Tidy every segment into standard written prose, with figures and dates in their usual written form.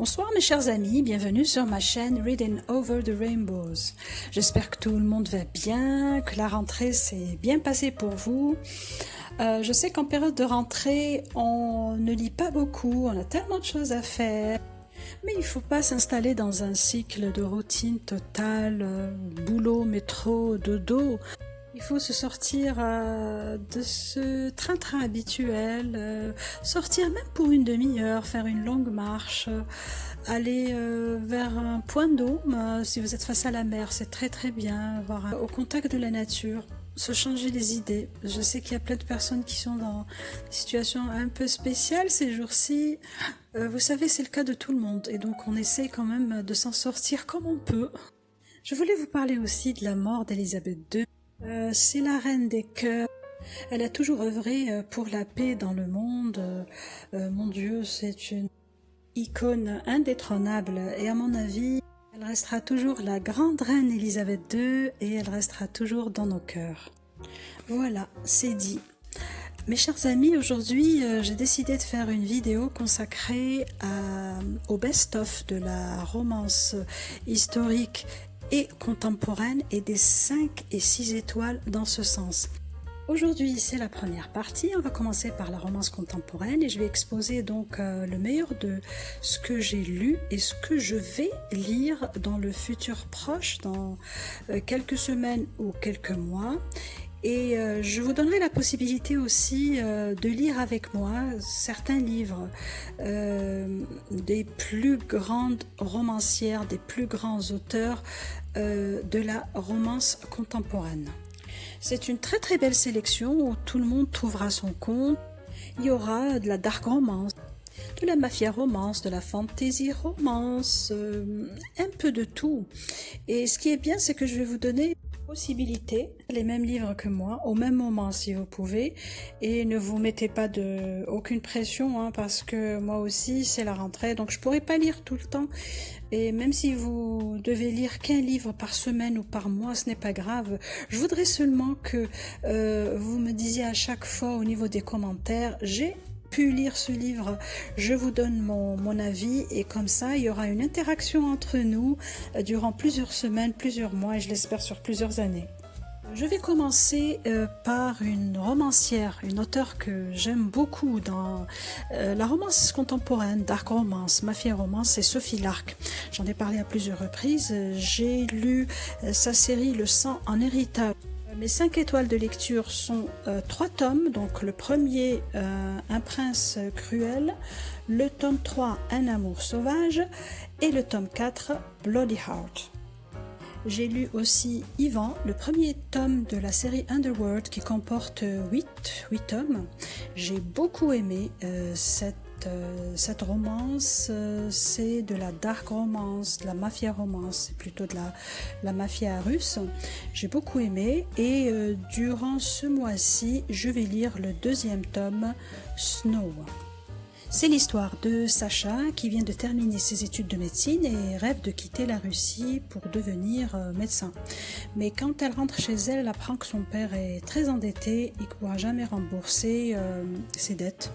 Bonsoir mes chers amis, bienvenue sur ma chaîne Reading Over the Rainbows. J'espère que tout le monde va bien, que la rentrée s'est bien passée pour vous. Je sais qu'en période de rentrée, on ne lit pas beaucoup, on a tellement de choses à faire. Mais il ne faut pas s'installer dans un cycle de routine totale, boulot, métro, dodo. Il faut se sortir de ce train-train habituel, sortir même pour une demi-heure, faire une longue marche, aller vers un point d'eau. Si vous êtes face à la mer, c'est très très bien, avoir au contact de la nature, se changer les idées. Je sais qu'il y a plein de personnes qui sont dans des situations un peu spéciales ces jours-ci. Vous savez, c'est le cas de tout le monde et donc on essaie quand même de s'en sortir comme on peut. Je voulais vous parler aussi de la mort d'Élisabeth II. C'est la reine des cœurs. Elle a toujours œuvré pour la paix dans le monde. Mon Dieu, c'est une icône indétrônable et à mon avis, elle restera toujours la grande reine Élisabeth II et elle restera toujours dans nos cœurs. Voilà, c'est dit. Mes chers amis, aujourd'hui j'ai décidé de faire une vidéo consacrée au best-of de la romance historique et contemporaine et des 5 et 6 étoiles dans ce sens. Aujourd'hui, c'est la première partie. On va commencer par la romance contemporaine et je vais exposer donc le meilleur de ce que j'ai lu et ce que je vais lire dans le futur proche, dans quelques semaines ou quelques mois. Et je vous donnerai la possibilité aussi de lire avec moi certains livres des plus grandes romancières, des plus grands auteurs de la romance contemporaine. C'est une très très belle sélection où tout le monde trouvera son compte. Il y aura de la dark romance, de la mafia romance, de la fantasy romance, un peu de tout. Et ce qui est bien, c'est que je vais vous donner possibilité, les mêmes livres que moi, au même moment si vous pouvez, et ne vous mettez pas aucune pression, parce que moi aussi c'est la rentrée, donc je pourrais pas lire tout le temps, et même si vous devez lire qu'un livre par semaine ou par mois, ce n'est pas grave. Je voudrais seulement que vous me disiez à chaque fois au niveau des commentaires, j'ai pu lire ce livre, je vous donne mon avis et comme ça il y aura une interaction entre nous durant plusieurs semaines, plusieurs mois et je l'espère sur plusieurs années. Je vais commencer par une romancière, une auteure que j'aime beaucoup dans la romance contemporaine, dark romance, mafia romance, c'est Sophie Lark. J'en ai parlé à plusieurs reprises, j'ai lu sa série Le sang en héritage. Mes 5 étoiles de lecture sont 3 tomes, donc le premier Un prince cruel, le tome 3 Un amour sauvage et le tome 4 Bloody Heart. J'ai lu aussi Ivan, le premier tome de la série Underworld qui comporte 8 tomes. J'ai beaucoup aimé cette romance, c'est de la dark romance, de la mafia romance, c'est plutôt de la mafia russe. J'ai beaucoup aimé et durant ce mois-ci, je vais lire le deuxième tome, Snow. C'est l'histoire de Sacha qui vient de terminer ses études de médecine et rêve de quitter la Russie pour devenir médecin. Mais quand elle rentre chez elle, elle apprend que son père est très endetté et qu'il ne pourra jamais rembourser ses dettes.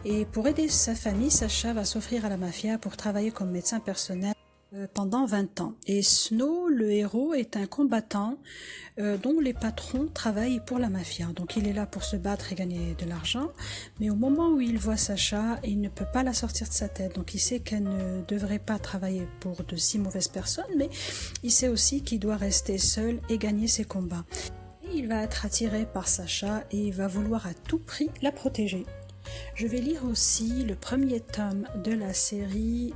Et pour aider sa famille, Sacha va s'offrir à la mafia pour travailler comme médecin personnel pendant 20 ans. Et Snow, le héros, est un combattant dont les patrons travaillent pour la mafia. Donc il est là pour se battre et gagner de l'argent. Mais au moment où il voit Sacha, il ne peut pas la sortir de sa tête. Donc il sait qu'elle ne devrait pas travailler pour de si mauvaises personnes, mais il sait aussi qu'il doit rester seul et gagner ses combats. Et il va être attiré par Sacha et il va vouloir à tout prix la protéger. Je vais lire aussi le premier tome de la série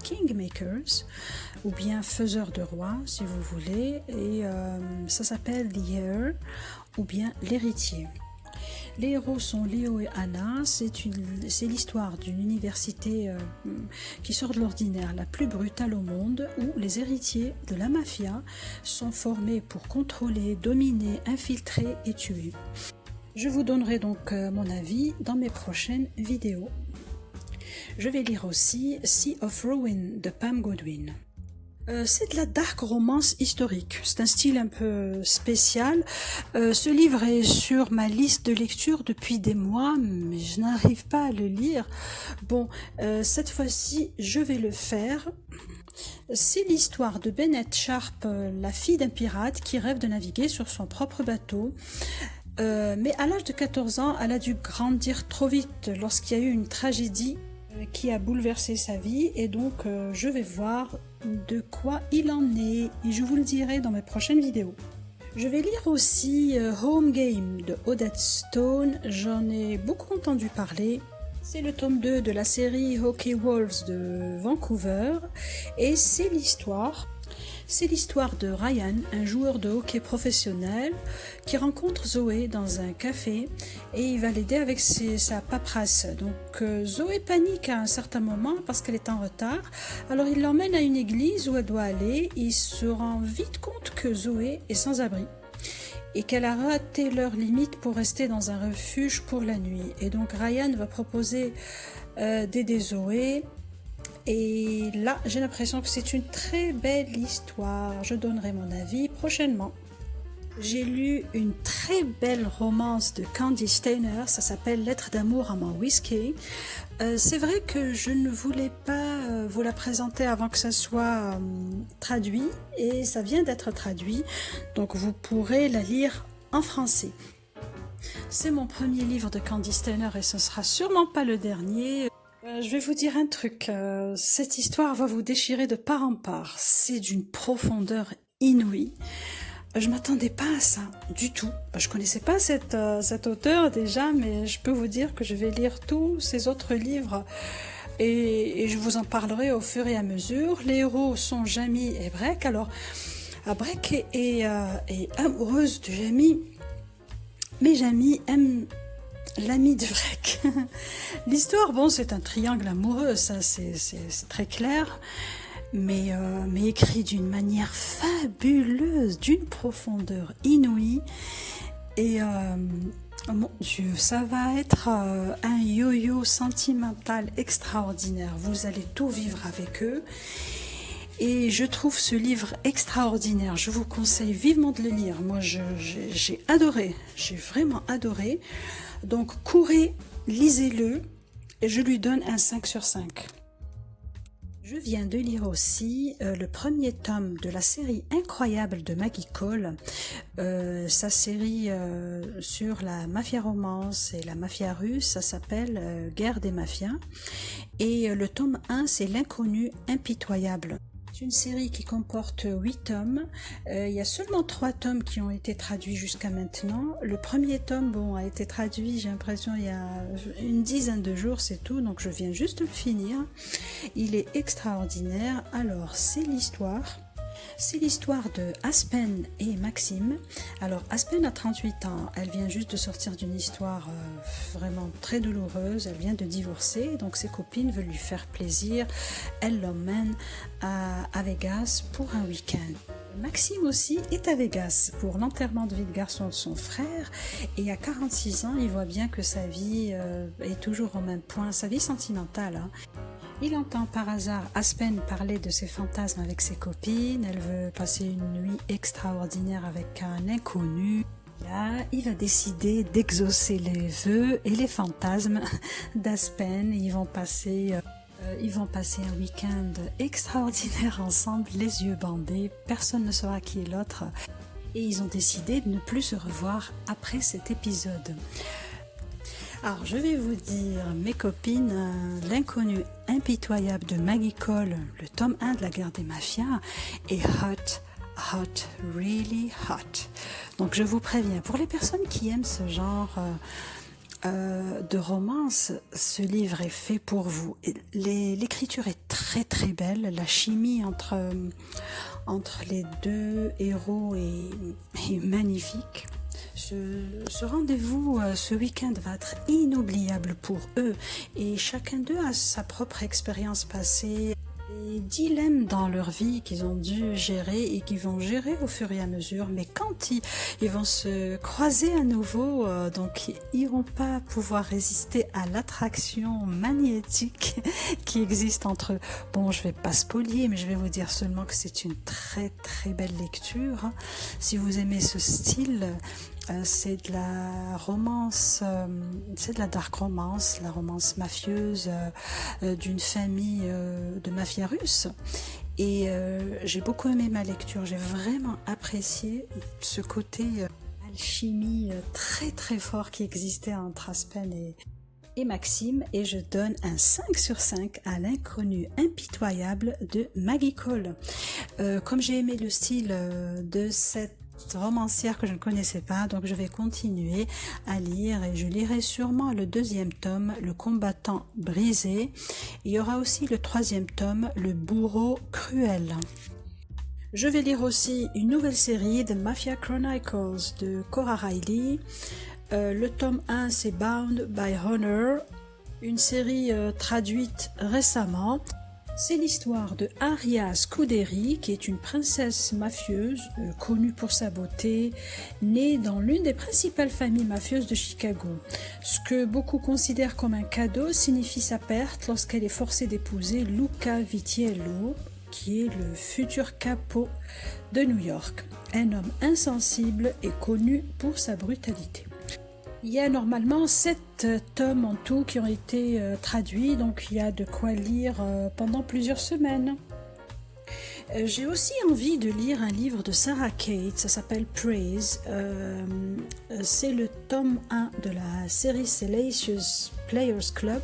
Kingmakers, ou bien Faiseurs de rois, si vous voulez, et ça s'appelle The Heir, ou bien L'héritier. Les héros sont Léo et Anna, c'est l'histoire d'une université qui sort de l'ordinaire, la plus brutale au monde, où les héritiers de la mafia sont formés pour contrôler, dominer, infiltrer et tuer. Je vous donnerai donc mon avis dans mes prochaines vidéos. Je vais lire aussi Sea of Ruin de Pam Godwin. C'est de la dark romance historique. C'est un style un peu spécial. Ce livre est sur ma liste de lecture depuis des mois, mais je n'arrive pas à le lire. Bon, cette fois-ci, je vais le faire. C'est l'histoire de Bennett Sharp, la fille d'un pirate qui rêve de naviguer sur son propre bateau. Mais à l'âge de 14 ans, elle a dû grandir trop vite lorsqu'il y a eu une tragédie qui a bouleversé sa vie, et donc je vais voir de quoi il en est et je vous le dirai dans mes prochaines vidéos. Je vais lire aussi Home Game de Odette Stone, j'en ai beaucoup entendu parler. C'est le tome 2 de la série Hockey Wolves de Vancouver et c'est l'histoire de Ryan, un joueur de hockey professionnel qui rencontre Zoé dans un café et il va l'aider avec sa paperasse. Donc Zoé panique à un certain moment parce qu'elle est en retard. Alors il l'emmène à une église où elle doit aller. Il se rend vite compte que Zoé est sans abri et qu'elle a raté leur limite pour rester dans un refuge pour la nuit. Et donc Ryan va proposer d'aider Zoé. Et là, j'ai l'impression que c'est une très belle histoire. Je donnerai mon avis prochainement. J'ai lu une très belle romance de Candy Steiner, ça s'appelle Lettre d'amour à mon whisky. C'est vrai que je ne voulais pas vous la présenter avant que ça soit traduit, et ça vient d'être traduit, donc vous pourrez la lire en français. C'est mon premier livre de Candy Steiner et ce sera sûrement pas le dernier. Je vais vous dire un truc, cette histoire va vous déchirer de part en part, c'est d'une profondeur inouïe. Je m'attendais pas à ça, du tout. Je connaissais pas cet auteur déjà, mais je peux vous dire que je vais lire tous ses autres livres et je vous en parlerai au fur et à mesure. Les héros sont Jamie et Breck. Alors, Breck est amoureuse de Jamie, mais Jamie aime l'ami de Breck. L'histoire, bon, c'est un triangle amoureux, ça c'est très clair. Mais écrit d'une manière fabuleuse, d'une profondeur inouïe. Et mon Dieu, ça va être un yo-yo sentimental extraordinaire. Vous allez tout vivre avec eux. Et je trouve ce livre extraordinaire. Je vous conseille vivement de le lire. Moi, j'ai adoré. J'ai vraiment adoré. Donc, courez, lisez-le. Et je lui donne un 5 sur 5. Je viens de lire aussi le premier tome de la série incroyable de Maggie Cole, sa série sur la mafia romance et la mafia russe, ça s'appelle Guerre des mafias, et le tome 1 c'est L'inconnu impitoyable. C'est une série qui comporte 8 tomes, il y a seulement 3 tomes qui ont été traduits jusqu'à maintenant. Le premier tome a été traduit, j'ai l'impression, il y a une dizaine de jours, c'est tout, donc je viens juste de le finir. Il est extraordinaire. Alors, c'est l'histoire de Aspen et Maxime. Alors Aspen a 38 ans, elle vient juste de sortir d'une histoire vraiment très douloureuse, elle vient de divorcer, donc ses copines veulent lui faire plaisir, elle l'emmène à Vegas pour un week-end. Maxime aussi est à Vegas pour l'enterrement de vie de garçon de son frère et à 46 ans, il voit bien que sa vie est toujours au même point, sa vie sentimentale. Il entend par hasard Aspen parler de ses fantasmes avec ses copines, elle veut passer une nuit extraordinaire avec un inconnu. Là, il va décider d'exaucer les vœux et les fantasmes d'Aspen. Ils vont passer un week-end extraordinaire ensemble, les yeux bandés, personne ne saura qui est l'autre. Et ils ont décidé de ne plus se revoir après cet épisode. Alors je vais vous dire, mes copines, L'inconnu impitoyable de Maggie Cole, le tome 1 de la guerre des mafias, est hot, really hot. Donc je vous préviens, pour les personnes qui aiment ce genre de romance, ce livre est fait pour vous. L'écriture est très très belle, la chimie entre les deux héros est magnifique. Ce rendez-vous, ce week-end va être inoubliable pour eux et chacun d'eux a sa propre expérience passée. des dilemmes dans leur vie qu'ils ont dû gérer et qu'ils vont gérer au fur et à mesure. Mais quand ils vont se croiser à nouveau, donc ils vont pas pouvoir résister à l'attraction magnétique qui existe entre eux. Bon, je vais pas spolier, mais je vais vous dire seulement que c'est une très très belle lecture. Si vous aimez ce style, c'est de la romance, c'est de la dark romance, la romance mafieuse d'une famille de mafia russe. Et j'ai beaucoup aimé ma lecture, j'ai vraiment apprécié ce côté alchimie très très fort qui existait entre Aspen et Maxime, et je donne un 5 sur 5 à l'inconnu impitoyable de Maggie Cole. Comme j'ai aimé le style de cette romancière que je ne connaissais pas, donc je vais continuer à lire et je lirai sûrement le deuxième tome, Le combattant brisé. Il y aura aussi le troisième tome, Le bourreau cruel. Je vais lire aussi une nouvelle série, The Mafia Chronicles de Cora Riley. Le tome 1, c'est Bound by Honor, une série traduite récemment. C'est l'histoire de Aria Scuderi, qui est une princesse mafieuse connue pour sa beauté, née dans l'une des principales familles mafieuses de Chicago. Ce que beaucoup considèrent comme un cadeau signifie sa perte lorsqu'elle est forcée d'épouser Luca Vitiello, qui est le futur capo de New York, un homme insensible et connu pour sa brutalité. Il y a normalement 7 tomes en tout qui ont été traduits, donc il y a de quoi lire pendant plusieurs semaines. J'ai aussi envie de lire un livre de Sarah Kate, ça s'appelle Praise. C'est le tome 1 de la série Salacious Players Club,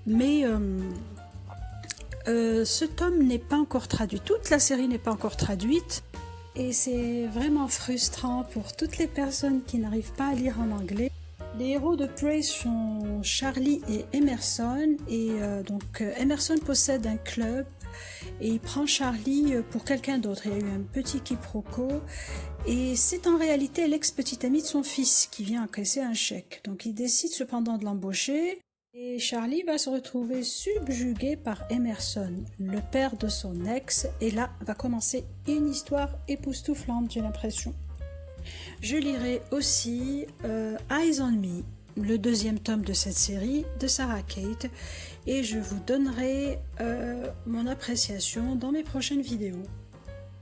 mais ce tome n'est pas encore traduit, toute la série n'est pas encore traduite. Et c'est vraiment frustrant pour toutes les personnes qui n'arrivent pas à lire en anglais. Les héros de Praise sont Charlie et Emerson. Et donc Emerson possède un club et il prend Charlie pour quelqu'un d'autre. Il y a eu un petit quiproquo. Et c'est en réalité l'ex-petite amie de son fils qui vient encaisser un chèque. Donc il décide cependant de l'embaucher. Et Charlie va se retrouver subjugué par Emerson, le père de son ex, et là va commencer une histoire époustouflante, j'ai l'impression. Je lirai aussi Eyes on Me, le deuxième tome de cette série de Sarah Kate, et je vous donnerai mon appréciation dans mes prochaines vidéos.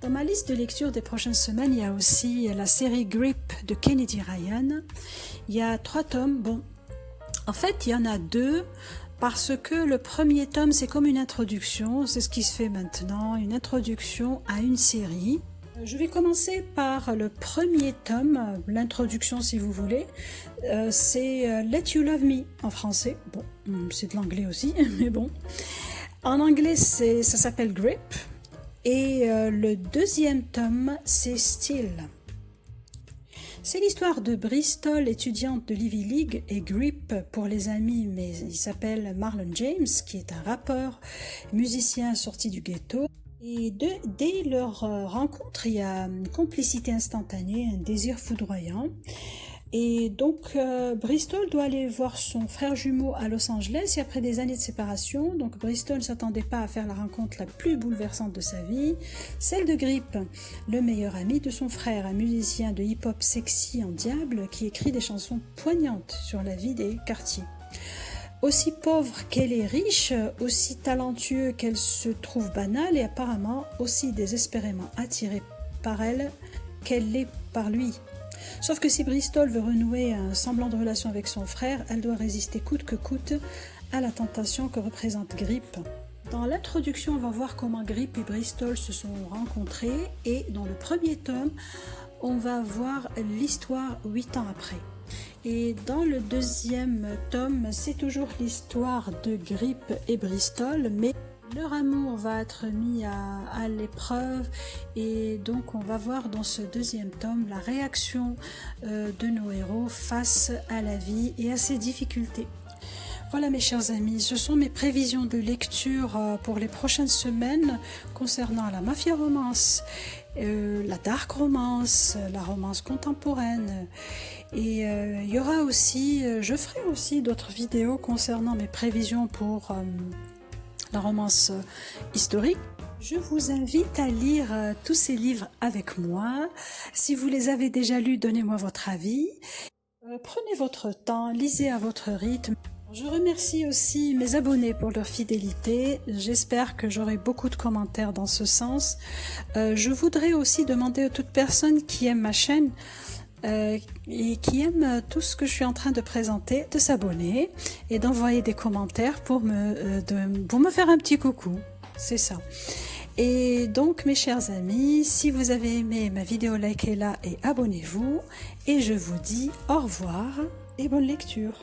Dans ma liste de lecture des prochaines semaines, il y a aussi la série Grip de Kennedy Ryan. Il y a 3 tomes, bon. En fait, il y en a 2 parce que le premier tome, c'est comme une introduction, c'est ce qui se fait maintenant, une introduction à une série. Je vais commencer par le premier tome, l'introduction si vous voulez. C'est Let You Love Me en français. Bon, c'est de l'anglais aussi, mais bon. En anglais, ça s'appelle Grip. Et le deuxième tome, c'est Still. C'est l'histoire de Bristol, étudiante de l'Ivy League, et Grip pour les amis, mais il s'appelle Marlon James, qui est un rappeur, musicien sorti du ghetto. Et dès leur rencontre, il y a une complicité instantanée, un désir foudroyant. Et donc Bristol doit aller voir son frère jumeau à Los Angeles et après des années de séparation, donc Bristol ne s'attendait pas à faire la rencontre la plus bouleversante de sa vie, celle de Grip, le meilleur ami de son frère, un musicien de hip-hop sexy en diable qui écrit des chansons poignantes sur la vie des quartiers. Aussi pauvre qu'elle est riche, aussi talentueux qu'elle se trouve banale et apparemment aussi désespérément attirée par elle qu'elle l'est par lui. Sauf que si Bristol veut renouer un semblant de relation avec son frère, elle doit résister coûte que coûte à la tentation que représente Grip. Dans l'introduction, on va voir comment Grip et Bristol se sont rencontrés et dans le premier tome, on va voir l'histoire 8 ans après. Et dans le deuxième tome, c'est toujours l'histoire de Grip et Bristol, mais leur amour va être mis à l'épreuve et donc on va voir dans ce deuxième tome la réaction de nos héros face à la vie et à ses difficultés. Voilà mes chers amis, ce sont mes prévisions de lecture pour les prochaines semaines concernant la mafia romance, la dark romance, la romance contemporaine. Et il y aura aussi, je ferai aussi d'autres vidéos concernant mes prévisions pour la romance historique. Je vous invite à lire tous ces livres avec moi. Si vous les avez déjà lus, donnez-moi votre avis. Prenez votre temps, lisez à votre rythme. Je remercie aussi mes abonnés pour leur fidélité. J'espère que j'aurai beaucoup de commentaires dans ce sens. Je voudrais aussi demander à toute personne qui aime ma chaîne et qui aime tout ce que je suis en train de présenter, de s'abonner et d'envoyer des commentaires pour me faire un petit coucou. C'est ça. Et donc mes chers amis, si vous avez aimé ma vidéo, likez-la et abonnez-vous. Et je vous dis au revoir et bonne lecture.